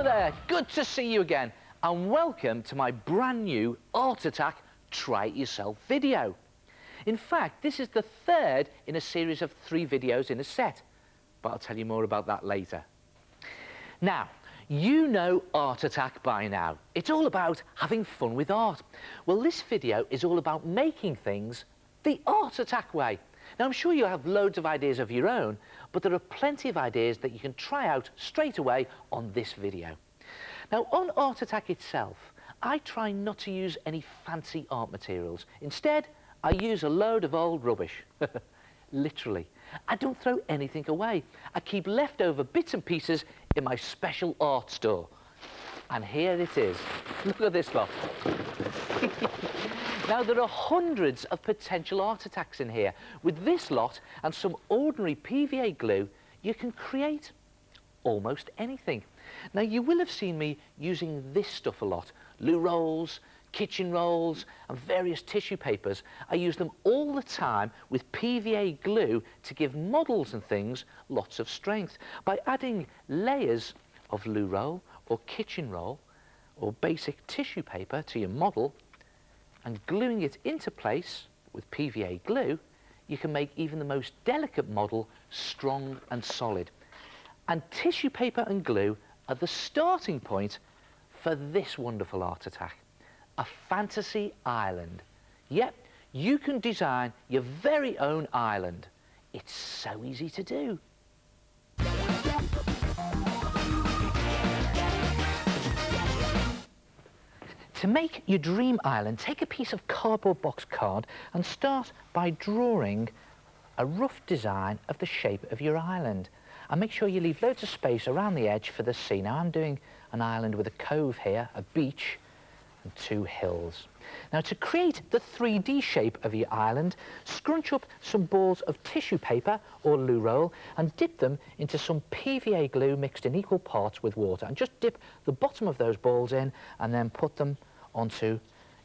Hello there, good to see you again, and welcome to my brand new Art Attack Try It Yourself video. In fact, this is the third in a series of 3 videos in a set, but I'll tell you more about that later. Now, you know Art Attack by now. It's all about having fun with art. Well, this video is all about making things the Art Attack way. Now, I'm sure you'll have loads of ideas of your own, but there are plenty of ideas that you can try out straight away on this video. Now, on Art Attack itself, I try not to use any fancy art materials. Instead, I use a load of old rubbish. Literally. I don't throw anything away. I keep leftover bits and pieces in my special art store. And here it is. Look at this lot. Now, there are hundreds of potential art attacks in here. With this lot and some ordinary PVA glue, you can create almost anything. Now, you will have seen me using this stuff a lot. Loo rolls, kitchen rolls, and various tissue papers. I use them all the time with PVA glue to give models and things lots of strength. By adding layers of loo roll or kitchen roll or basic tissue paper to your model, and gluing it into place with PVA glue, you can make even the most delicate model strong and solid. And tissue paper and glue are the starting point for this wonderful art attack, a fantasy island. Yep, you can design your very own island. It's so easy to do. To make your dream island, take a piece of cardboard box card and start by drawing a rough design of the shape of your island. And make sure you leave loads of space around the edge for the sea. Now, I'm doing an island with a cove here, a beach, and 2 hills. Now, to create the 3D shape of your island, scrunch up some balls of tissue paper or loo roll and dip them into some PVA glue mixed in equal parts with water. And just dip the bottom of those balls in and then put them onto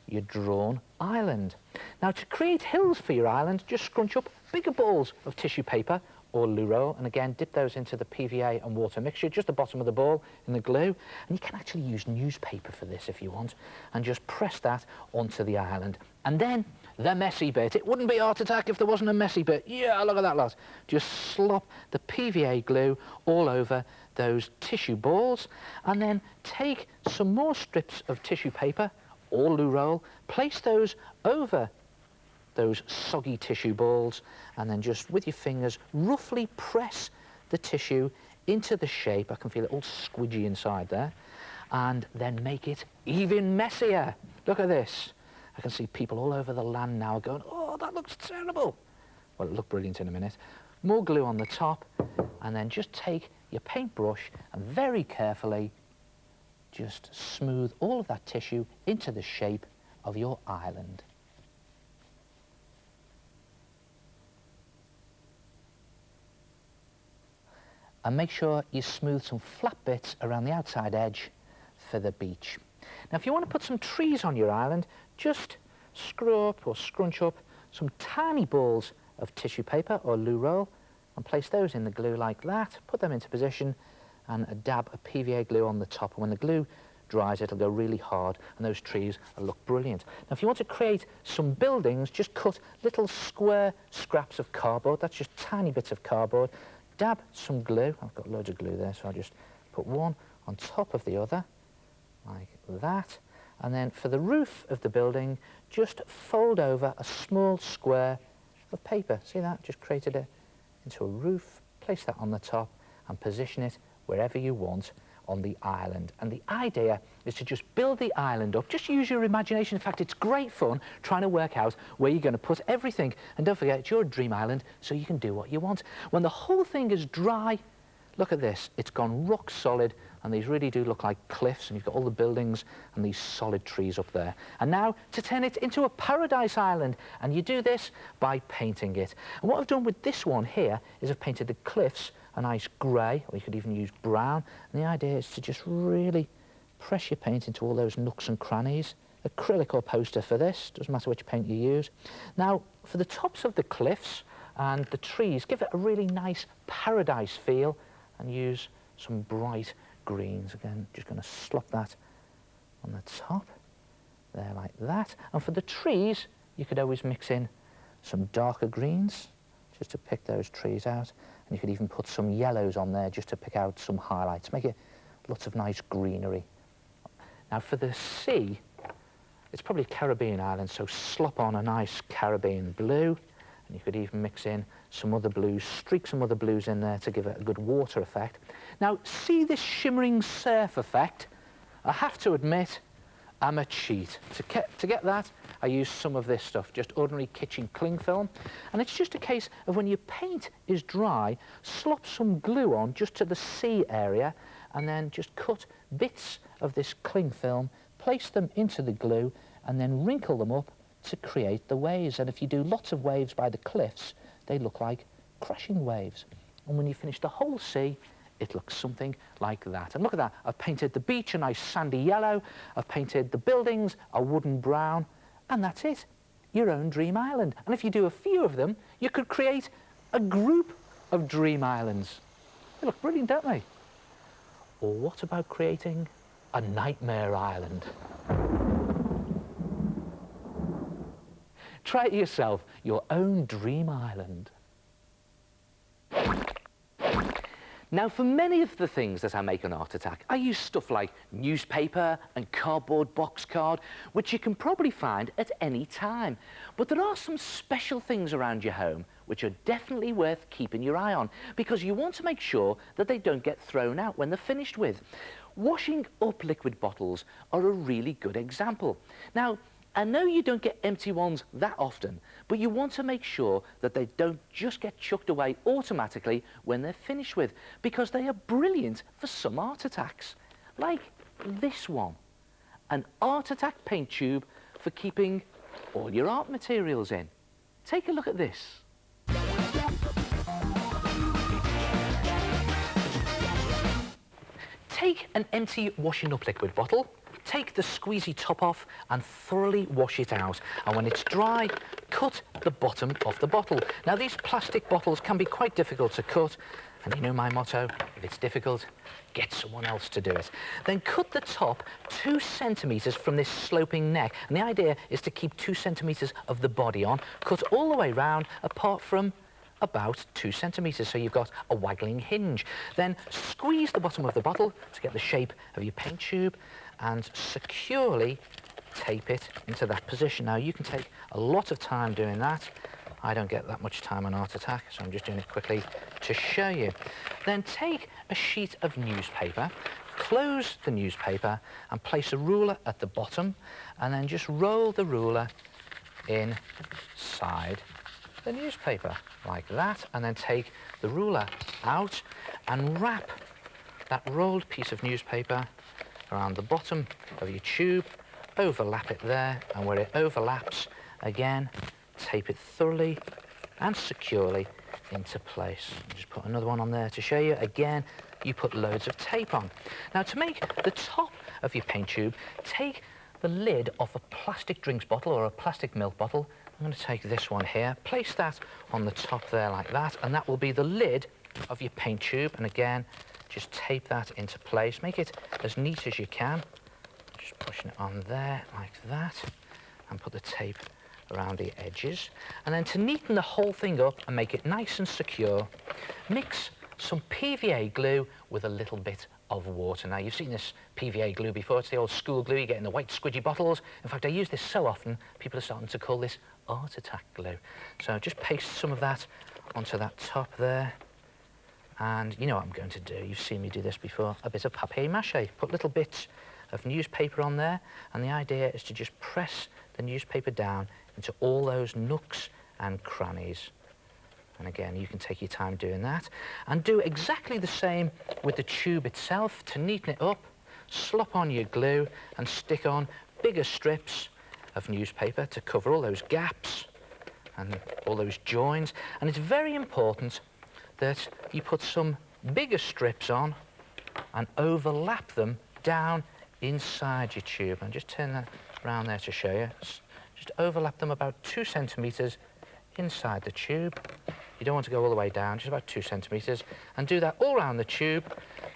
your drawn island. Now, to create hills for your island, just scrunch up bigger balls of tissue paper or loo roll, and again dip those into the PVA and water mixture, just the bottom of the ball in the glue. And you can actually use newspaper for this if you want, and just press that onto the island. And then the messy bit. It wouldn't be Art Attack if there wasn't a messy bit. Yeah, look at that lot. Just slop the PVA glue all over those tissue balls, and then take some more strips of tissue paper or loo roll, place those over those soggy tissue balls, and then just with your fingers roughly press the tissue into the shape. I can feel it all squidgy inside there, and then make it even messier. Look at this. I can see people all over the land now going, oh, that looks terrible. Well, it'll look brilliant in a minute. More glue on the top, and then just take your paintbrush and very carefully just smooth all of that tissue into the shape of your island. And make sure you smooth some flat bits around the outside edge for the beach. Now, if you want to put some trees on your island, just screw up or scrunch up some tiny balls of tissue paper or loo roll and place those in the glue like that, put them into position, and a dab of PVA glue on the top. And when the glue dries, it'll go really hard, and those trees will look brilliant. Now, if you want to create some buildings, just cut little square scraps of cardboard. That's just tiny bits of cardboard. Dab some glue. I've got loads of glue there, so I'll just put one on top of the other, like that. And then for the roof of the building, just fold over a small square of paper. See that? Just created it into a roof. Place that on the top and position it wherever you want on the island. And the idea is to just build the island up. Just use your imagination. In fact, it's great fun trying to work out where you're going to put everything. And don't forget, it's your dream island, so you can do what you want. When the whole thing is dry, look at this. It's gone rock solid, and these really do look like cliffs, and you've got all the buildings and these solid trees up there. And now to turn it into a paradise island, and you do this by painting it. And what I've done with this one here is I've painted the cliffs a nice grey, or you could even use brown. And the idea is to just really press your paint into all those nooks and crannies. Acrylic or poster for this, doesn't matter which paint you use. Now, for the tops of the cliffs and the trees, give it a really nice paradise feel and use some bright greens. Again, just going to slop that on the top, there like that. And for the trees, you could always mix in some darker greens, just to pick those trees out. And you could even put some yellows on there just to pick out some highlights, make it lots of nice greenery. Now for the sea, it's probably a Caribbean island, so slop on a nice Caribbean blue, and you could even mix in some other blues, streak some other blues in there to give it a good water effect. Now, see this shimmering surf effect? I have to admit, I'm a cheat. To get that, I use some of this stuff, just ordinary kitchen cling film, and it's just a case of when your paint is dry, slop some glue on just to the sea area, and then just cut bits of this cling film, place them into the glue, and then wrinkle them up to create the waves. And if you do lots of waves by the cliffs, they look like crashing waves. And when you finish the whole sea, it looks something like that. And look at that, I've painted the beach a nice sandy yellow, I've painted the buildings a wooden brown, and that's it, your own dream island. And if you do a few of them, you could create a group of dream islands. They look brilliant, don't they? Or what about creating a nightmare island? Try it yourself, your own dream island. Now, for many of the things that I make on Art Attack, I use stuff like newspaper and cardboard box card, which you can probably find at any time. But there are some special things around your home which are definitely worth keeping your eye on, because you want to make sure that they don't get thrown out when they're finished with. Washing up liquid bottles are a really good example. Now, I know you don't get empty ones that often, but you want to make sure that they don't just get chucked away automatically when they're finished with, because they are brilliant for some Art Attacks. Like this one, an Art Attack paint tube for keeping all your art materials in. Take a look at this. Take an empty washing up liquid bottle, take the squeezy top off and thoroughly wash it out. And when it's dry, cut the bottom of the bottle. Now, these plastic bottles can be quite difficult to cut, and you know my motto, if it's difficult, get someone else to do it. Then cut the top 2 centimetres from this sloping neck, and the idea is to keep 2 centimetres of the body on, cut all the way round apart from about 2 centimetres, so you've got a waggling hinge. Then squeeze the bottom of the bottle to get the shape of your paint tube and securely tape it into that position. Now, you can take a lot of time doing that. I don't get that much time on Art Attack, so I'm just doing it quickly to show you. Then take a sheet of newspaper, close the newspaper and place a ruler at the bottom, and then just roll the ruler inside the newspaper like that, and then take the ruler out and wrap that rolled piece of newspaper around the bottom of your tube, overlap it there, and where it overlaps, again, tape it thoroughly and securely into place. Just put another one on there to show you. Again, you put loads of tape on. Now, to make the top of your paint tube, take the lid off a plastic drinks bottle or a plastic milk bottle. I'm going to take this one here, place that on the top there like that, and that will be the lid of your paint tube. And again, just tape that into place. Make it as neat as you can. Just pushing it on there like that, and put the tape around the edges. And then to neaten the whole thing up and make it nice and secure, mix some PVA glue with a little bit of water. Now, you've seen this PVA glue before. It's the old school glue you get in the white squidgy bottles. In fact, I use this so often, people are starting to call this Art Attack glue. So just paste some of that onto that top there. And you know what I'm going to do. You've seen me do this before. A bit of papier-mâché. Put little bits of newspaper on there. And the idea is to just press the newspaper down into all those nooks and crannies. And again, you can take your time doing that. And do exactly the same with the tube itself. To neaten it up, slop on your glue and stick on bigger strips of newspaper to cover all those gaps and all those joins. And it's very important that you put some bigger strips on and overlap them down inside your tube. And just turn that around there to show you. Just overlap them about 2 centimetres inside the tube. You don't want to go all the way down, just about 2 centimetres, and do that all around the tube.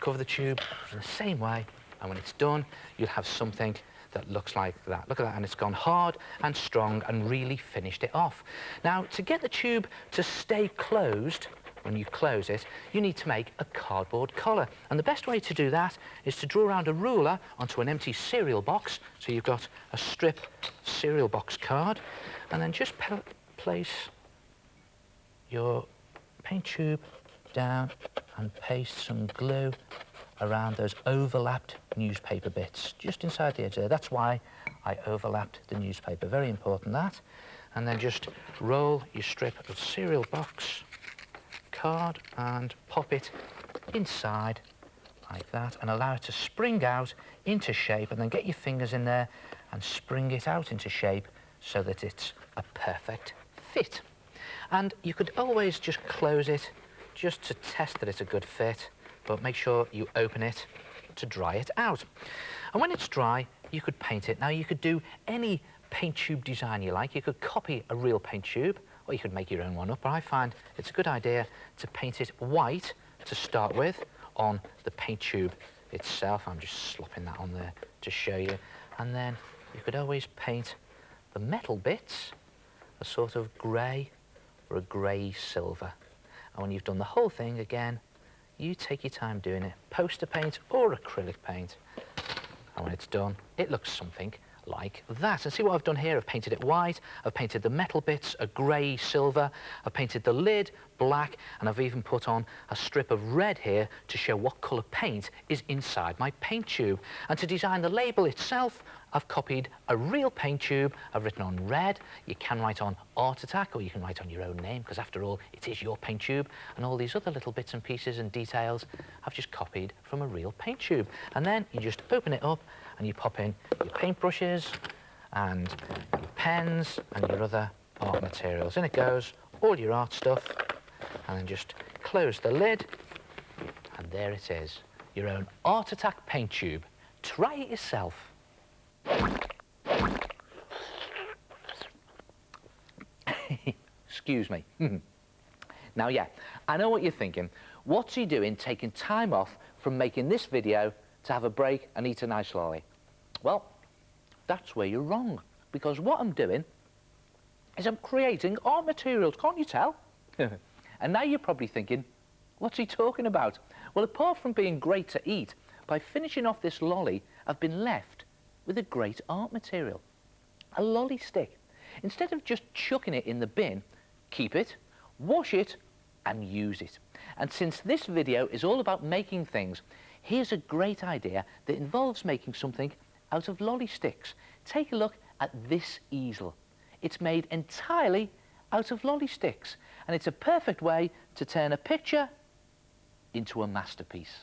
Cover the tube in the same way, and when it's done, you'll have something that looks like that. Look at that, and it's gone hard and strong and really finished it off. Now, to get the tube to stay closed, when you close it, you need to make a cardboard collar. And the best way to do that is to draw around a ruler onto an empty cereal box. So you've got a strip cereal box card, and then just place your paint tube down and paste some glue around those overlapped newspaper bits, just inside the edge there. That's why I overlapped the newspaper. Very important, that. And then just roll your strip of cereal box card and pop it inside like that, and allow it to spring out into shape, and then get your fingers in there and spring it out into shape so that it's a perfect fit. And you could always just close it just to test that it's a good fit, but make sure you open it to dry it out. And when it's dry, you could paint it. Now, you could do any paint tube design you like. You could copy a real paint tube, or you could make your own one up, but I find it's a good idea to paint it white to start with on the paint tube itself. I'm just slopping that on there to show you. And then you could always paint the metal bits a sort of grey or a grey silver. And when you've done the whole thing again, you take your time doing it, poster paint or acrylic paint. And when it's done, it looks something like that. And see what I've done here? I've painted it white, I've painted the metal bits a grey silver, I've painted the lid black, and I've even put on a strip of red here to show what colour paint is inside my paint tube. And to design the label itself, I've copied a real paint tube. I've written on red. You can write on Art Attack, or you can write on your own name, because after all, it is your paint tube. And all these other little bits and pieces and details I've just copied from a real paint tube. And then you just open it up and you pop in your paintbrushes and your pens and your other art materials. In it goes, all your art stuff, and then just close the lid, and there it is, your own Art Attack paint tube. Try it yourself. Excuse me. Now, yeah, I know what you're thinking. What's he doing taking time off from making this video to have a break and eat a nice lolly? Well, that's where you're wrong, because what I'm doing is I'm creating art materials, can't you tell? And now you're probably thinking, what's he talking about? Well, apart from being great to eat, by finishing off this lolly, I've been left with a great art material, a lolly stick. Instead of just chucking it in the bin, keep it, wash it, and use it. And since this video is all about making things, here's a great idea that involves making something out of lolly sticks. Take a look at this easel. It's made entirely out of lolly sticks, and it's a perfect way to turn a picture into a masterpiece.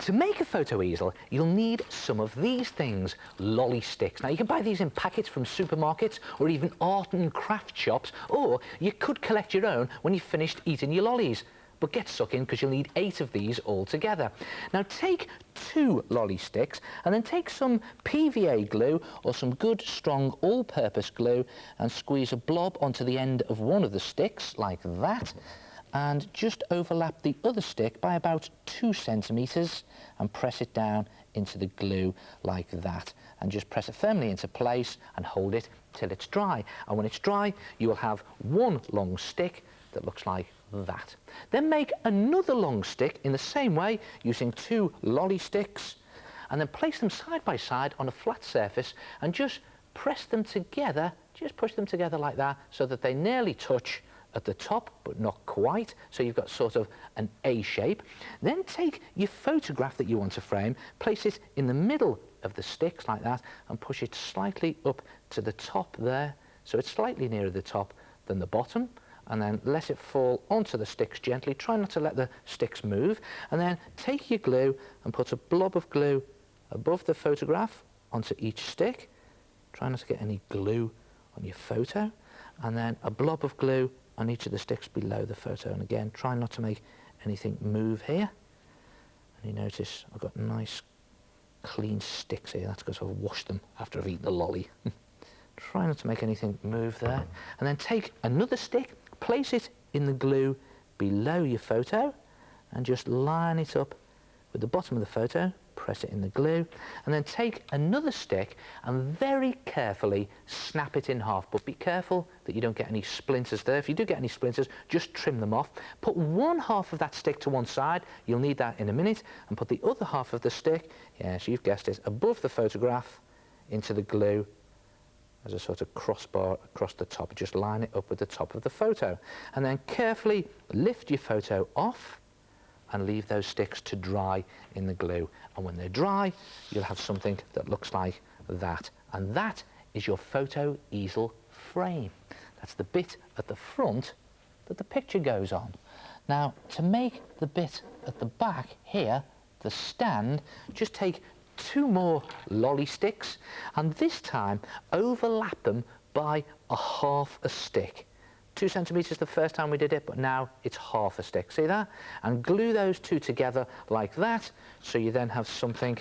To make a photo easel, you'll need some of these things, lolly sticks. Now, you can buy these in packets from supermarkets or even art and craft shops, or you could collect your own when you've finished eating your lollies. But get stuck in, because you'll need 8 of these all together. Now, take 2 lolly sticks and then take some PVA glue or some good, strong, all-purpose glue and squeeze a blob onto the end of one of the sticks, like that, and just overlap the other stick by about 2 centimetres and press it down into the glue like that, and just press it firmly into place and hold it till it's dry. And when it's dry, you will have one long stick that looks like that. Then make another long stick in the same way, using 2 lolly sticks, and then place them side by side on a flat surface and just press them together, just push them together like that, so that they nearly touch at the top, but not quite, so you've got sort of an A shape. Then take your photograph that you want to frame, place it in the middle of the sticks like that, and push it slightly up to the top there, so it's slightly nearer the top than the bottom, and then let it fall onto the sticks gently. Try not to let the sticks move, and then take your glue and put a blob of glue above the photograph onto each stick. Try not to get any glue on your photo, and then a blob of glue on each of the sticks below the photo. And again, try not to make anything move here. And you notice I've got nice clean sticks here. That's because I've washed them after I've eaten the lolly. Try not to make anything move there. And then take another stick, place it in the glue below your photo, and just line it up with the bottom of the photo, press it in the glue, and then take another stick and very carefully snap it in half. But be careful that you don't get any splinters there. If you do get any splinters, just trim them off. Put one half of that stick to one side, you'll need that in a minute, and put the other half of the stick, yes, you've guessed it, above the photograph into the glue as a sort of crossbar across the top. Just line it up with the top of the photo. And then carefully lift your photo off and leave those sticks to dry in the glue. And when they're dry, you'll have something that looks like that. And that is your photo easel frame. That's the bit at the front that the picture goes on. Now, to make the bit at the back here, the stand, just take 2 more lolly sticks, and this time overlap them by a half a stick. 2 centimetres the first time we did it, but now it's half a stick. See that? And glue those 2 together like that, so you then have something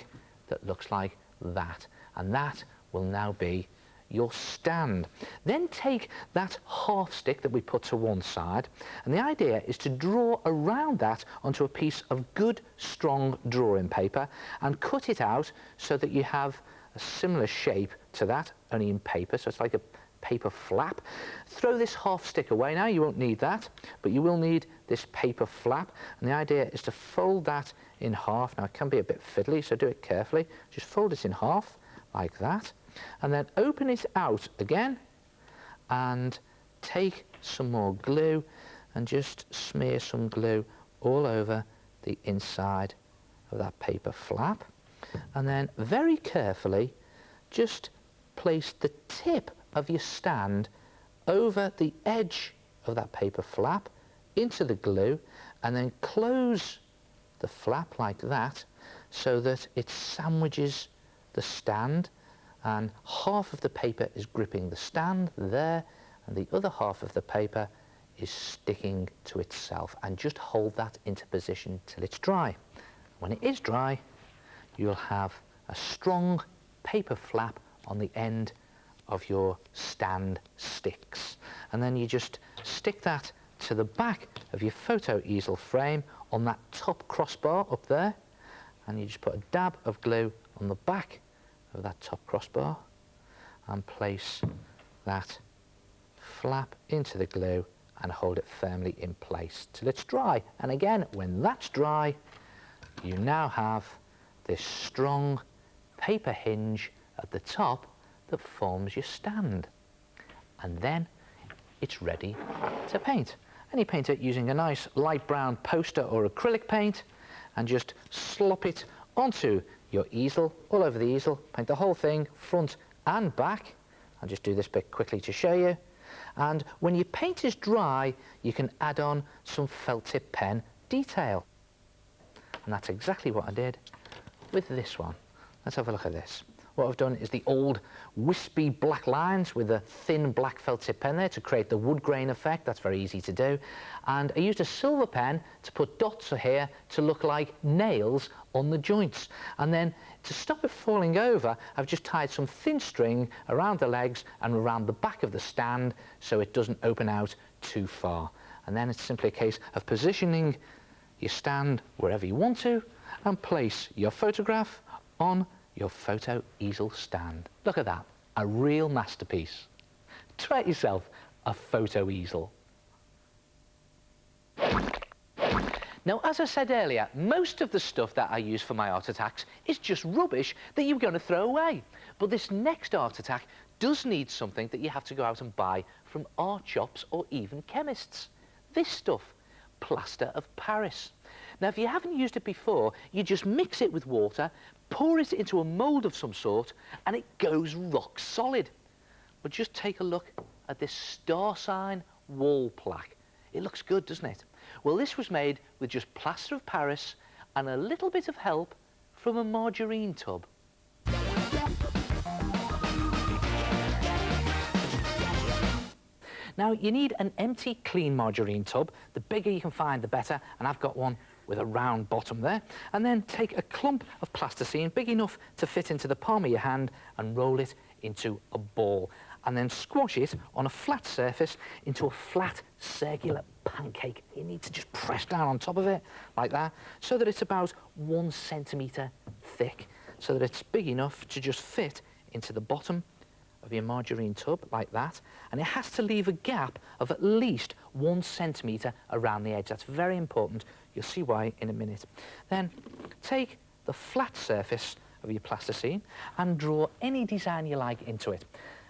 that looks like that. And that will now be your stand. Then take that half stick that we put to one side, and the idea is to draw around that onto a piece of good, strong drawing paper and cut it out so that you have a similar shape to that, only in paper, so it's like a paper flap. Throw this half stick away now, you won't need that, but you will need this paper flap, and the idea is to fold that in half. Now, it can be a bit fiddly, so do it carefully. Just fold it in half like that, and then open it out again and take some more glue and just smear some glue all over the inside of that paper flap, and then very carefully just place the tip of your stand over the edge of that paper flap into the glue, and then close the flap like that so that it sandwiches the stand, and half of the paper is gripping the stand there, and the other half of the paper is sticking to itself. And just hold that into position till it's dry. When it is dry, you'll have a strong paper flap on the end of your stand sticks. And then you just stick that to the back of your photo easel frame on that top crossbar up there, and you just put a dab of glue on the back of that top crossbar and place that flap into the glue and hold it firmly in place till it's dry. And again, when that's dry, you now have this strong paper hinge at the top that forms your stand. And then it's ready to paint. And you paint it using a nice light brown poster or acrylic paint, and just slop it onto your easel, all over the easel. Paint the whole thing, front and back. I'll just do this bit quickly to show you. And when your paint is dry, you can add on some felt tip pen detail. And that's exactly what I did with this one. Let's have a look at this. What I've done is the old wispy black lines with a thin black felt tip pen there to create the wood grain effect. That's very easy to do. And I used a silver pen to put dots here to look like nails on the joints. And then to stop it falling over, I've just tied some thin string around the legs and around the back of the stand so it doesn't open out too far. And then it's simply a case of positioning your stand wherever you want to and place your photograph on your photo easel stand. Look at that, a real masterpiece. Try it yourself, a photo easel. Now, as I said earlier, most of the stuff that I use for my art attacks is just rubbish that you're going to throw away. But this next art attack does need something that you have to go out and buy from art shops or even chemists. This stuff, plaster of Paris. Now, if you haven't used it before, you just mix it with water, pour it into a mould of some sort, and it goes rock solid. But just take a look at this star sign wall plaque. It looks good, doesn't it? Well, this was made with just plaster of Paris and a little bit of help from a margarine tub. Now, you need an empty, clean margarine tub. The bigger you can find, the better, and I've got one with a round bottom there. And then take a clump of plasticine, big enough to fit into the palm of your hand, and roll it into a ball. and then squash it on a flat surface into a flat circular pancake. You need to just press down on top of it like that, so that it's about 1 centimetre thick, so that it's big enough to just fit into the bottom of your margarine tub like that, and it has to leave a gap of at least 1 centimetre around the edge. That's very important. You'll see why in a minute. Then take the flat surface of your plasticine and draw any design you like into it.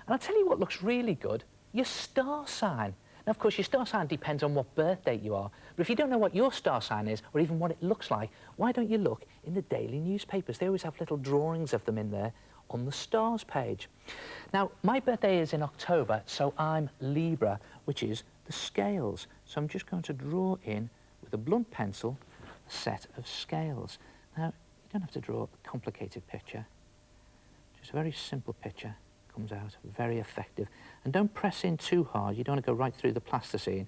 And I'll tell you what looks really good, your star sign. Now, of course, your star sign depends on what birth date you are, but if you don't know what your star sign is, or even what it looks like, why don't you look in the daily newspapers? They always have little drawings of them in there on the stars page. Now, my birthday is in October, so I'm Libra, which is the scales. So I'm just going to draw in, with a blunt pencil, a set of scales. Now, you don't have to draw a complicated picture. Just a very simple picture comes out, very effective. And don't press in too hard. You don't want to go right through the plasticine.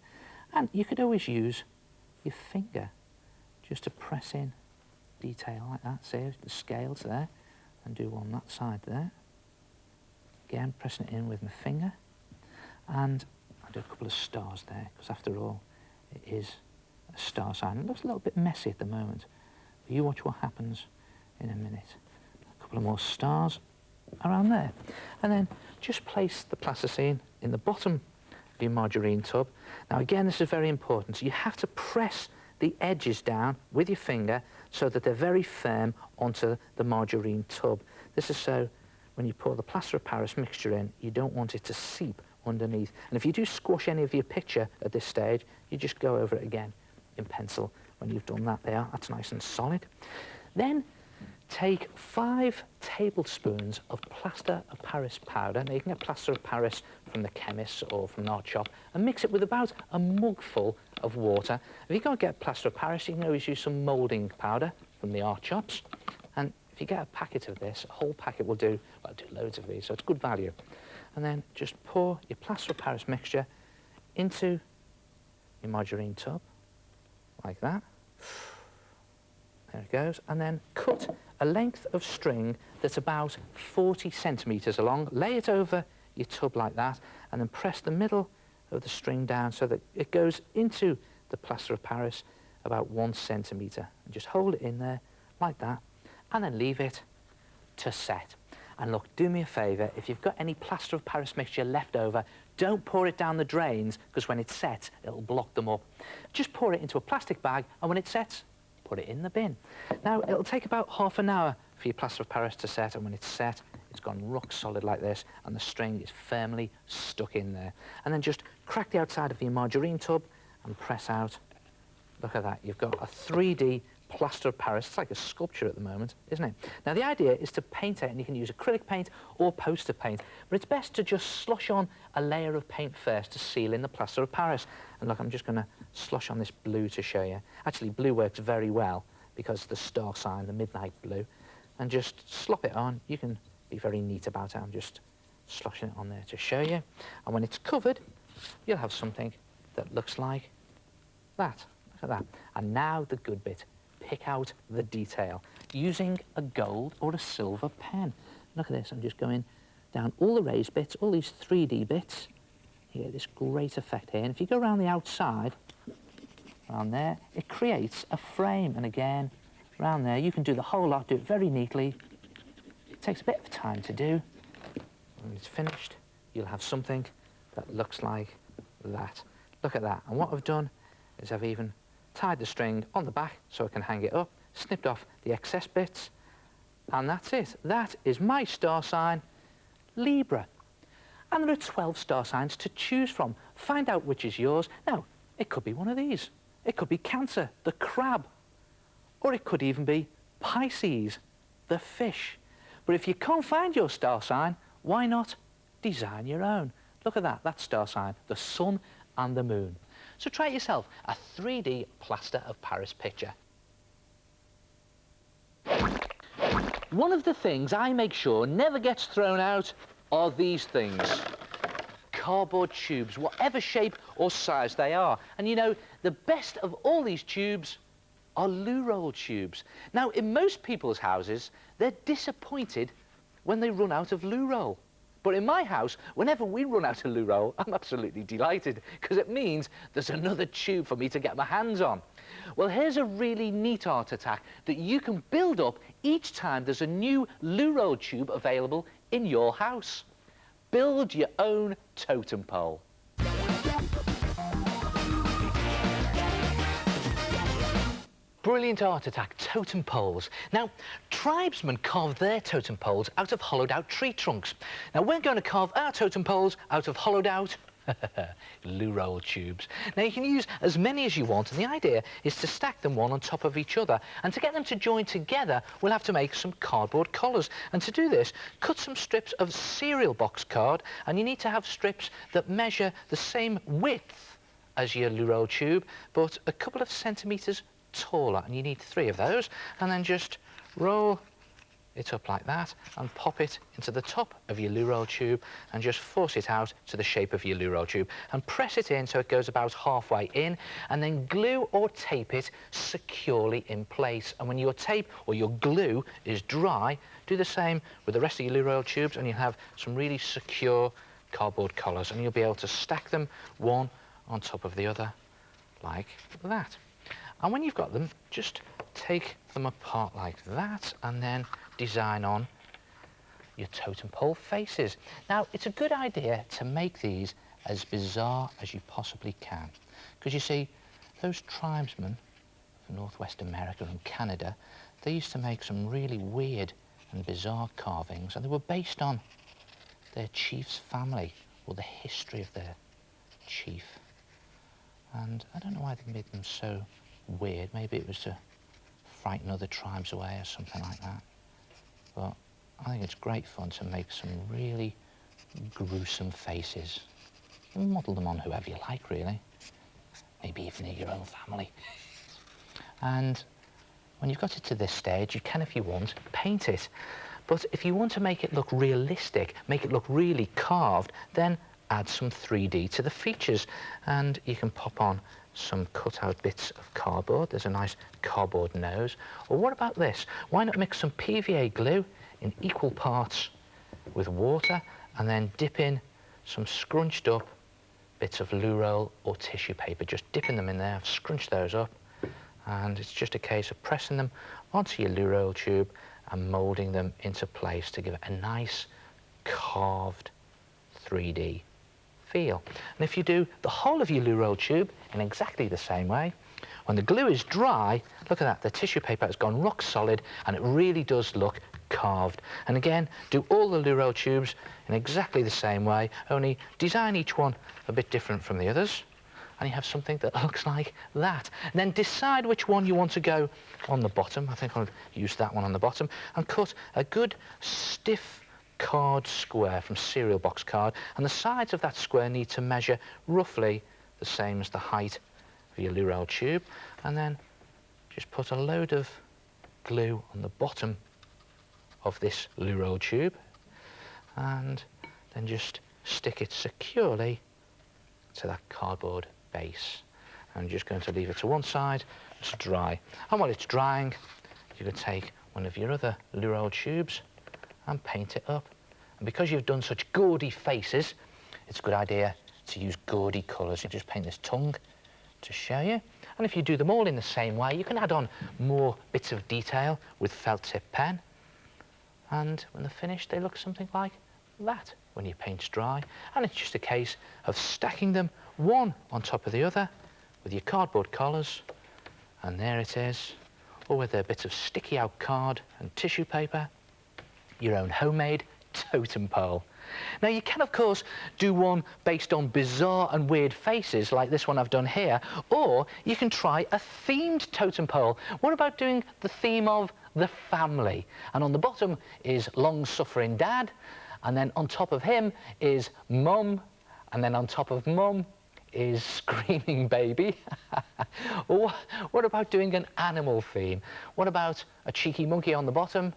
And you could always use your finger just to press in detail like that. See the scales there, and do one that side there. Again, pressing it in with my finger. And I'll do a couple of stars there, because after all, it is a star sign. It looks a little bit messy at the moment, but you watch what happens in a minute. A couple of more stars around there. And then just place the plasticine in the bottom of your margarine tub. Now again, this is very important. So you have to press the edges down with your finger so that they're very firm onto the margarine tub. This is so when you pour the plaster of Paris mixture in, you don't want it to seep underneath. And if you do squash any of your picture at this stage, you just go over it again in pencil when you've done that there. That's nice and solid. Then take 5 tablespoons of plaster of Paris powder. Now you can get plaster of Paris from the chemist or from an art shop, and mix it with about a mugful of water. If you can't get plaster of Paris, you can always use some moulding powder from the art shops. And if you get a packet of this, a whole packet will do, well, do loads of these, so it's good value. And then just pour your plaster of Paris mixture into your margarine tub, like that. There it goes. And then cut a length of string that's about 40 centimetres long. Lay it over your tub like that, and then press the middle of the string down so that it goes into the plaster of Paris about 1 centimetre. And just hold it in there like that, and then leave it to set. And look, do me a favour, if you've got any plaster of Paris mixture left over, don't pour it down the drains, because when it sets, it'll block them up. Just pour it into a plastic bag, and when it sets, put it in the bin. Now, it'll take about half an hour for your plaster of Paris to set, and when it's set, it's gone rock solid like this, and the string is firmly stuck in there. And then just crack the outside of your margarine tub and press out. Look at that, you've got a 3D plaster of Paris. It's like a sculpture at the moment, isn't it? Now, the idea is to paint it, and you can use acrylic paint or poster paint, but it's best to just slosh on a layer of paint first to seal in the plaster of Paris. And look, I'm just going to slosh on this blue to show you. Actually, blue works very well because the star sign, the midnight blue, and just slop it on. You can be very neat about it. I'm just sloshing it on there to show you. And when it's covered, you'll have something that looks like that. Look at that. And now the good bit. Pick out the detail using a gold or a silver pen. Look at this, I'm just going down all the raised bits, all these 3D bits. You get this great effect here. And if you go around the outside, around there, it creates a frame. And again, around there, you can do the whole lot, do it very neatly. It takes a bit of time to do. When it's finished, you'll have something that looks like that. Look at that. And what I've done is I've even tied the string on the back so I can hang it up, snipped off the excess bits, and that's it. That is my star sign, Libra. And there are 12 star signs to choose from. Find out which is yours. Now, it could be one of these. It could be Cancer, the crab, or it could even be Pisces, the fish. But if you can't find your star sign, why not design your own? Look at that, that star sign, the sun and the moon. So try it yourself, a 3D plaster of Paris picture. One of the things I make sure never gets thrown out are these things. Cardboard tubes, whatever shape or size they are. And you know, the best of all these tubes are loo roll tubes. Now, in most people's houses, they're disappointed when they run out of loo roll. But in my house, whenever we run out of loo roll, I'm absolutely delighted, because it means there's another tube for me to get my hands on. Well, here's a really neat art attack that you can build up each time there's a new loo roll tube available in your house. Build your own totem pole. Brilliant art attack, totem poles. Now, tribesmen carve their totem poles out of hollowed out tree trunks. Now, we're going to carve our totem poles out of hollowed out loo roll tubes. Now, you can use as many as you want, and the idea is to stack them one on top of each other. And to get them to join together, we'll have to make some cardboard collars. And to do this, cut some strips of cereal box card, and you need to have strips that measure the same width as your loo roll tube, but a couple of centimetres taller, and you need 3 of those, and then just roll it up like that and pop it into the top of your loo roll tube and just force it out to the shape of your loo roll tube and press it in so it goes about halfway in, and then glue or tape it securely in place. And when your tape or your glue is dry, do the same with the rest of your loo roll tubes, and you'll have some really secure cardboard collars, and you'll be able to stack them one on top of the other like that. And when you've got them, just take them apart like that and then design on your totem pole faces. Now, it's a good idea to make these as bizarre as you possibly can, because you see, those tribesmen of Northwest America and Canada, they used to make some really weird and bizarre carvings, and they were based on their chief's family or the history of their chief. And I don't know why they made them so weird. Maybe it was to frighten other tribes away or something like that. But I think it's great fun to make some really gruesome faces. You can model them on whoever you like, really. Maybe even your own family. And when you've got it to this stage, you can, if you want, paint it. But if you want to make it look realistic, make it look really carved, then add some 3D to the features. And you can pop on some cut-out bits of cardboard. There's a nice cardboard nose. Or what about this? Why not mix some PVA glue in equal parts with water and then dip in some scrunched up bits of loo roll or tissue paper. Just dipping them in there, scrunch those up, and it's just a case of pressing them onto your loo roll tube and moulding them into place to give it a nice carved 3D feel. And if you do the whole of your loo roll tube in exactly the same way, when the glue is dry, look at that, the tissue paper has gone rock solid and it really does look carved. And again, do all the loo roll tubes in exactly the same way, only design each one a bit different from the others, and you have something that looks like that. And then decide which one you want to go on the bottom. I think I'll use that one on the bottom, and cut a good stiff card square from cereal box card, and the sides of that square need to measure roughly the same as the height of your loo roll tube, and then just put a load of glue on the bottom of this loo roll tube, and then just stick it securely to that cardboard base. I'm just going to leave it to one side to dry, and while it's drying, you can take one of your other loo roll tubes and paint it up. And because you've done such gaudy faces, it's a good idea to use gaudy colours. You just paint this tongue to show you. And if you do them all in the same way, you can add on more bits of detail with felt tip pen. And when they're finished, they look something like that when your paint's dry. And it's just a case of stacking them one on top of the other with your cardboard collars. And there it is. Or with a bit of sticky out card and tissue paper, your own homemade totem pole. Now, you can, of course, do one based on bizarre and weird faces like this one I've done here, or you can try a themed totem pole. What about doing the theme of the family? And on the bottom is long-suffering dad, and then on top of him is mum, and then on top of mum is screaming baby. Or what about doing an animal theme? What about a cheeky monkey on the bottom,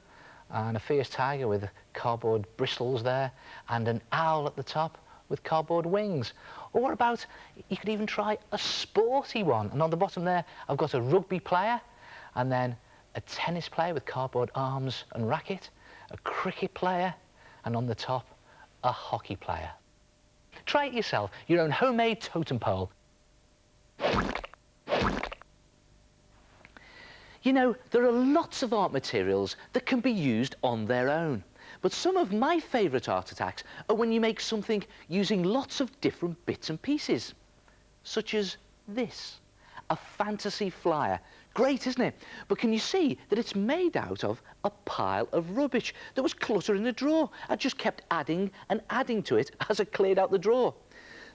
and a fierce tiger with cardboard bristles there, and an owl at the top with cardboard wings? Or what about, you could even try a sporty one, and on the bottom there I've got a rugby player, and then a tennis player with cardboard arms and racket, a cricket player, and on the top a hockey player. Try it yourself, your own homemade totem pole. You know, there are lots of art materials that can be used on their own. But some of my favourite art attacks are when you make something using lots of different bits and pieces. Such as this, a fantasy flyer. Great, isn't it? But can you see that it's made out of a pile of rubbish that was clutter in the drawer? I just kept adding and adding to it as I cleared out the drawer.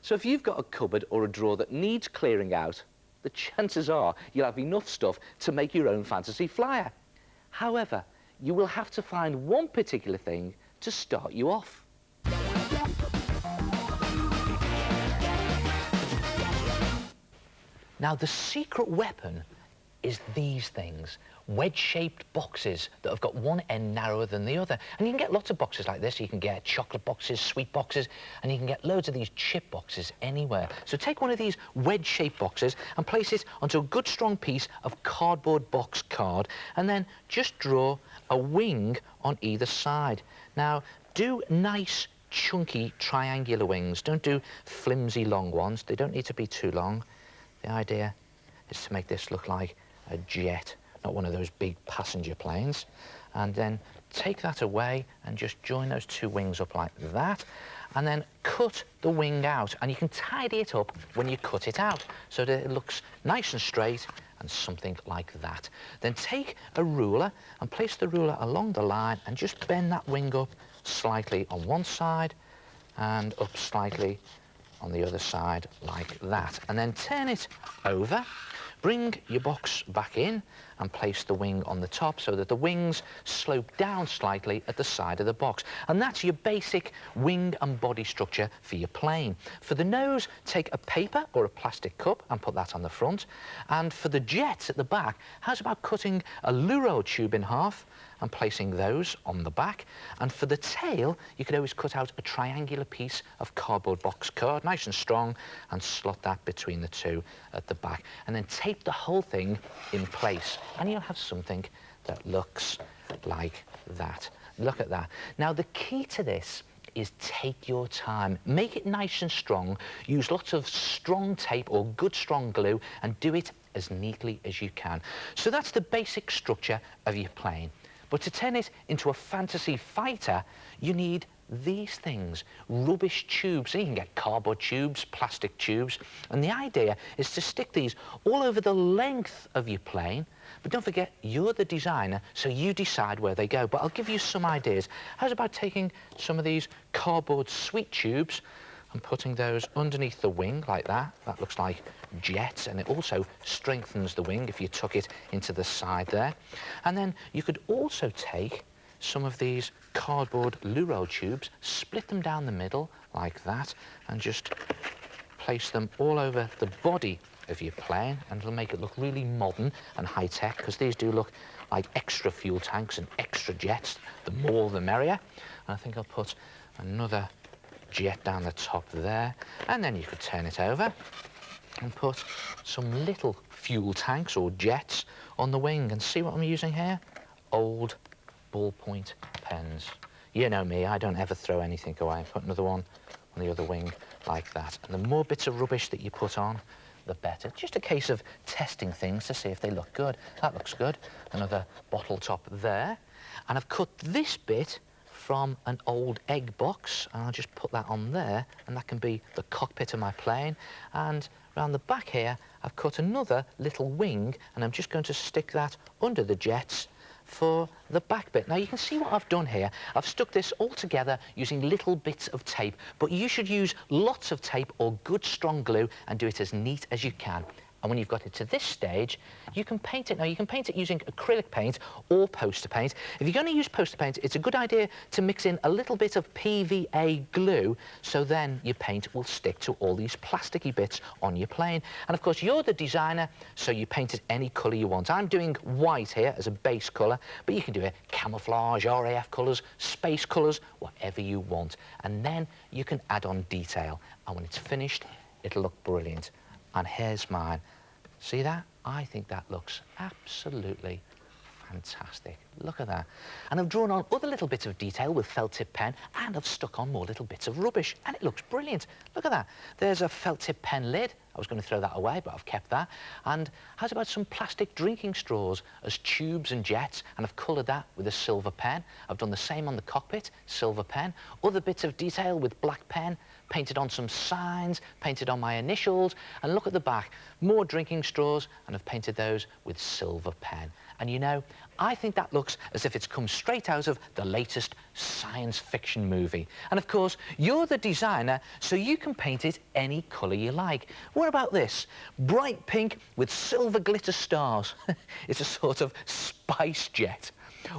So if you've got a cupboard or a drawer that needs clearing out, the chances are you'll have enough stuff to make your own fantasy flyer. However, you will have to find one particular thing to start you off. Now, the secret weapon is these things, wedge-shaped boxes that have got one end narrower than the other. And you can get lots of boxes like this. You can get chocolate boxes, sweet boxes, and you can get loads of these chip boxes anywhere. So take one of these wedge-shaped boxes and place it onto a good strong piece of cardboard box card, and then just draw a wing on either side. Now, do nice, chunky, triangular wings. Don't do flimsy, long ones. They don't need to be too long. The idea is to make this look like a jet, not one of those big passenger planes. And then take that away and just join those two wings up like that, and then cut the wing out. And you can tidy it up when you cut it out so that it looks nice and straight and something like that. Then take a ruler and place the ruler along the line and just bend that wing up slightly on one side and up slightly on the other side like that. And then turn it over. Bring your box back in and place the wing on the top so that the wings slope down slightly at the side of the box. And that's your basic wing and body structure for your plane. For the nose, take a paper or a plastic cup and put that on the front. And for the jets at the back, how's about cutting a loo roll tube in half and placing those on the back? And for the tail, you could always cut out a triangular piece of cardboard box card, nice and strong, and slot that between the two at the back. And then tape the whole thing in place, and you'll have something that looks like that. Look at that. Now, the key to this is take your time. Make it nice and strong. Use lots of strong tape or good strong glue and do it as neatly as you can. So that's the basic structure of your plane. But to turn it into a fantasy fighter, you need these things, rubbish tubes. So you can get cardboard tubes, plastic tubes, and the idea is to stick these all over the length of your plane. But don't forget, you're the designer, so you decide where they go. But I'll give you some ideas. How's about taking some of these cardboard sweet tubes and putting those underneath the wing like that? That looks like jets, and it also strengthens the wing if you tuck it into the side there. And then you could also take some of these cardboard loo roll tubes, split them down the middle like that, and just place them all over the body of your plane, and it'll make it look really modern and high-tech, because these do look like extra fuel tanks and extra jets. The more the merrier. And I think I'll put another jet down the top there, and then you could turn it over and put some little fuel tanks or jets on the wing. And see what I'm using here? Old ballpoint pens. You know me, I don't ever throw anything away. Put another one on the other wing like that. And the more bits of rubbish that you put on, the better. Just a case of testing things to see if they look good. That looks good. Another bottle top there. And I've cut this bit from an old egg box, and I'll just put that on there, and that can be the cockpit of my plane. And around the back here, I've cut another little wing, and I'm just going to stick that under the jets for the back bit. Now, you can see what I've done here. I've stuck this all together using little bits of tape, but you should use lots of tape or good strong glue and do it as neat as you can. And when you've got it to this stage, you can paint it. Now, you can paint it using acrylic paint or poster paint. If you're going to use poster paint, it's a good idea to mix in a little bit of PVA glue, so then your paint will stick to all these plasticky bits on your plane. And of course, you're the designer, so you paint it any colour you want. I'm doing white here as a base colour, but you can do it camouflage, RAF colours, space colours, whatever you want. And then you can add on detail. And when it's finished, it'll look brilliant. And here's mine. See that? I think that looks absolutely Fantastic. Look at that. And I've drawn on other little bits of detail with felt tip pen, and I've stuck on more little bits of rubbish, and it looks brilliant. Look at that. There's a felt tip pen lid. I was going to throw that away, but I've kept that. And how's about some plastic drinking straws as tubes and jets, and I've coloured that with a silver pen. I've done the same on the cockpit, silver pen. Other bits of detail with black pen, painted on some signs, painted on my initials, and look at the back, more drinking straws, and I've painted those with silver pen. And you know, I think that looks as if it's come straight out of the latest science fiction movie. And of course, you're the designer, so you can paint it any colour you like. What about this? Bright pink with silver glitter stars. It's a sort of spice jet.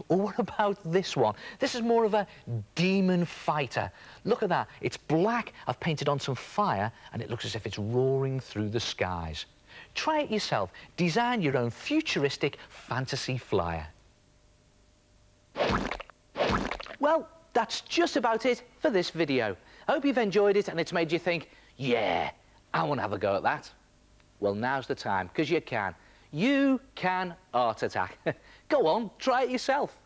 Or what about this one? This is more of a demon fighter. Look at that. It's black. I've painted on some fire, and it looks as if it's roaring through the skies. Try it yourself. Design your own futuristic fantasy flyer. Well, that's just about it for this video. I hope you've enjoyed it and it's made you think, yeah, I want to have a go at that. Well, now's the time, because you can. You can art attack. Go on, try it yourself.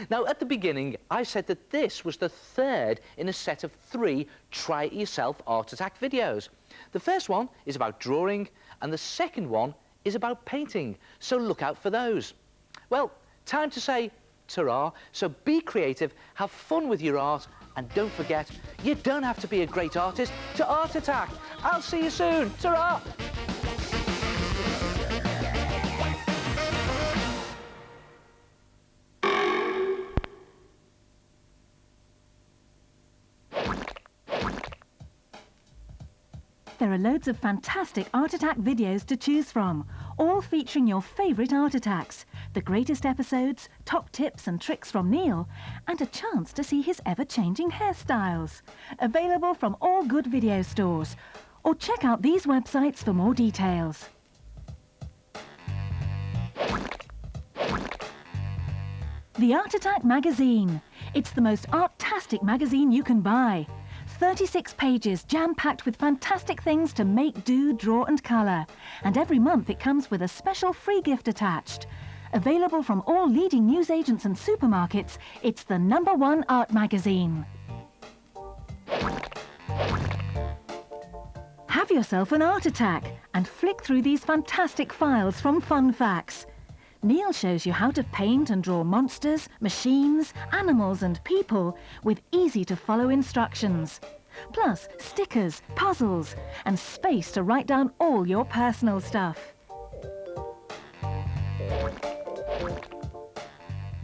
Now, at the beginning, I said that this was the third in a set of 3 try-it-yourself art attack videos. The first one is about drawing, and the second one is about painting, so look out for those. Well, time to say ta-ra, so be creative, have fun with your art, and don't forget, you don't have to be a great artist to art attack. I'll see you soon. Ta-ra! There are loads of fantastic Art Attack videos to choose from, all featuring your favourite art attacks, the greatest episodes, top tips and tricks from Neil, and a chance to see his ever-changing hairstyles. Available from all good video stores. Or check out these websites for more details. The Art Attack magazine. It's the most art-tastic magazine you can buy. 36 pages jam-packed with fantastic things to make, do, draw and colour. And every month it comes with a special free gift attached. Available from all leading newsagents and supermarkets, it's the #1 art magazine. Have yourself an art attack and flick through these fantastic files from Fun Facts. Neil shows you how to paint and draw monsters, machines, animals and people with easy-to-follow instructions. Plus stickers, puzzles and space to write down all your personal stuff.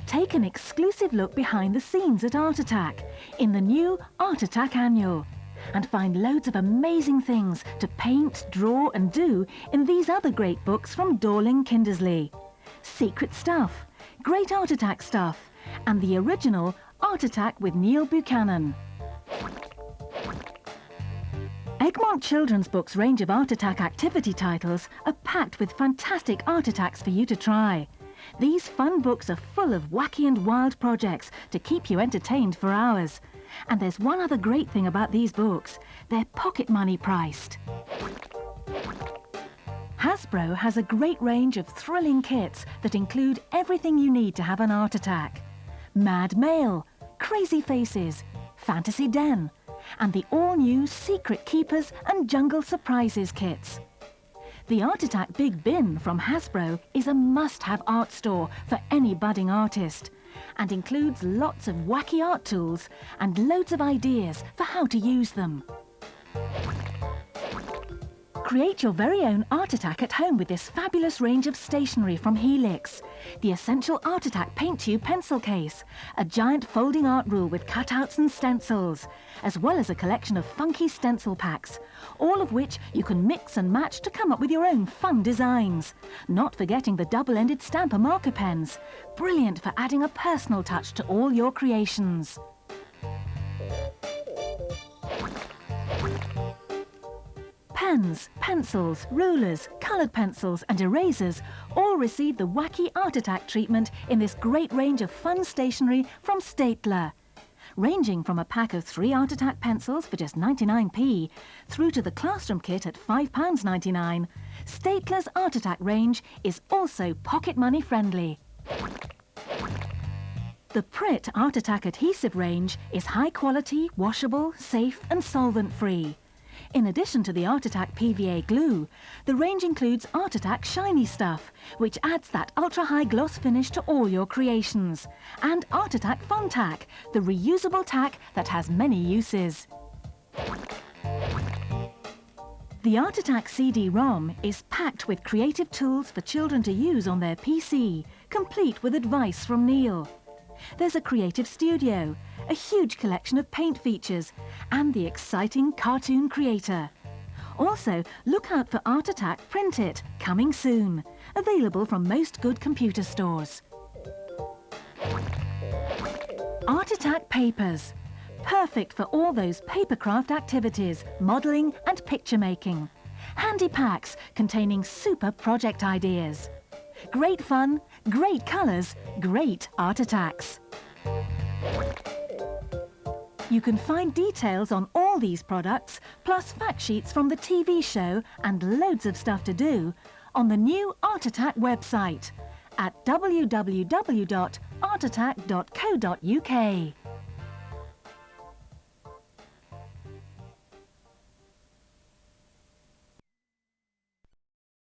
Take an exclusive look behind the scenes at Art Attack in the new Art Attack Annual and find loads of amazing things to paint, draw and do in these other great books from Dorling Kindersley. Secret Stuff, Great Art Attack Stuff, and the original Art Attack with Neil Buchanan. Egmont Children's Books' range of Art Attack activity titles are packed with fantastic art attacks for you to try. These fun books are full of wacky and wild projects to keep you entertained for hours. And there's one other great thing about these books. They're pocket money priced. Hasbro has a great range of thrilling kits that include everything you need to have an art attack. Mad Mail, Crazy Faces, Fantasy Den, and the all-new Secret Keepers and Jungle Surprises kits. The Art Attack Big Bin from Hasbro is a must-have art store for any budding artist and includes lots of wacky art tools and loads of ideas for how to use them. Create your very own Art Attack at home with this fabulous range of stationery from Helix. The essential Art Attack Paint Tube pencil case, a giant folding art rule with cutouts and stencils, as well as a collection of funky stencil packs, all of which you can mix and match to come up with your own fun designs. Not forgetting the double-ended stamper marker pens, brilliant for adding a personal touch to all your creations. Pens, pencils, rulers, coloured pencils and erasers all receive the wacky Art Attack treatment in this great range of fun stationery from Staedtler. Ranging from a pack of 3 Art Attack pencils for just 99p through to the classroom kit at £5.99, Staedtler's Art Attack range is also pocket money friendly. The Pritt Art Attack adhesive range is high quality, washable, safe and solvent free. In addition to the Art Attack PVA glue, the range includes Art Attack Shiny Stuff, which adds that ultra-high gloss finish to all your creations, and Art Attack Fun Tack, the reusable tack that has many uses. The Art Attack CD-ROM is packed with creative tools for children to use on their PC, complete with advice from Neil. There's a creative studio, a huge collection of paint features, and the exciting cartoon creator. Also, look out for Art Attack Print It, coming soon. Available from most good computer stores. Art Attack Papers. Perfect for all those papercraft activities, modelling and picture making. Handy packs containing super project ideas. Great fun, great colours, great Art Attacks. You can find details on all these products, plus fact sheets from the TV show and loads of stuff to do, on the new Art Attack website at www.artattack.co.uk.